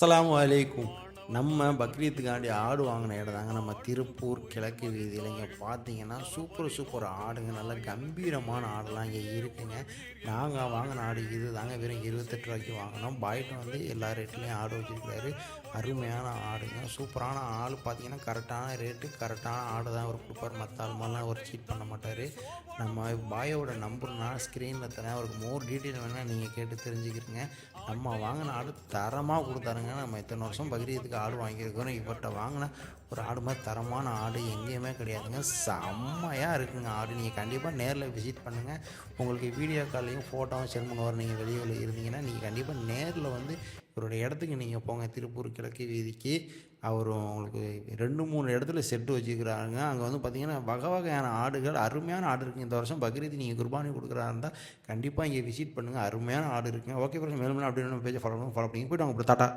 அஸ்ஸலாமு அலைக்கும். நம்ம பக்ரீத்துக்காண்டி ஆடு வாங்கின இடம் தாங்க நம்ம திருப்பூர் கிழக்கு வீதியில். இங்கே பார்த்தீங்கன்னா சூப்பர் சூப்பர் ஆடுங்க, நல்ல கம்பீரமான ஆடுலாம் இங்கே இருக்குங்க. நாங்கள் வாங்கின ஆடு இது தாங்க, வெறும் 28 ரூபாய்க்கு வாங்கினோம். பாய்ட்டு வந்து எல்லா ரேட்லேயும் ஆடு வச்சுருக்காரு. அருமையான ஆடுங்க, சூப்பரான ஆள். பார்த்தீங்கன்னா கரெக்டான ரேட்டு, கரெக்டான ஆடு தான் அவர் கொடுப்பார். மற்ற ஆள் மாதிரிலாம் அவர் சீட் பண்ண மாட்டார். நம்ம பாயோட நம்பர்னா ஸ்க்ரீனில் தரேன், அவருக்கு மோர் டீட்டெயில் வேணால் நீங்கள் கேட்டு தெரிஞ்சுக்கிறீங்க. நம்ம வாங்கின ஆடு தரமாக கொடுத்தாருங்க. நம்ம இத்தனை வருஷம் பக்ரீத்துக்கு ஆடு வாங்கியிருக்கிறோம். இவர்கிட்ட வாங்கின ஒரு ஆடு மாதிரி தரமான ஆடு எங்கேயுமே கிடையாதுங்க. செம்மையாக இருக்குங்க ஆடு. நீங்கள் கண்டிப்பாக நேரில் விசிட் பண்ணுங்கள். உங்களுக்கு வீடியோ கால்லையும் ஃபோட்டோவும் சென்ட் பண்ணுவார். நீங்கள் வெளியூரில் இருந்தீங்கன்னா நீங்கள் கண்டிப்பாக நேரில் வந்து இவருடைய இடத்துக்கு நீங்கள் போங்க. திருப்பூர் கிழக்கு வீதிக்கு அவர் உங்களுக்கு 2-3 இடத்துல செட்டு வச்சுக்கிறாருங்க. அங்கே வந்து பார்த்திங்கன்னா வகை வகையான ஆடுகள், அருமையான ஆடு இருக்குங்க. இந்த வருஷம் பக்ரீத் நீங்கள் குர்பானி கொடுக்குறா இருந்தால் கண்டிப்பாக இங்கே விசிட் பண்ணுங்கள். அருமையான ஆடு இருக்குங்க. ஓகே ஃப்ரெண்ட்ஸ், மேலும் அப்படி பேஜை ஃபாலோ பண்ணிங்க போய்ட்டு அவங்க டாட்டா.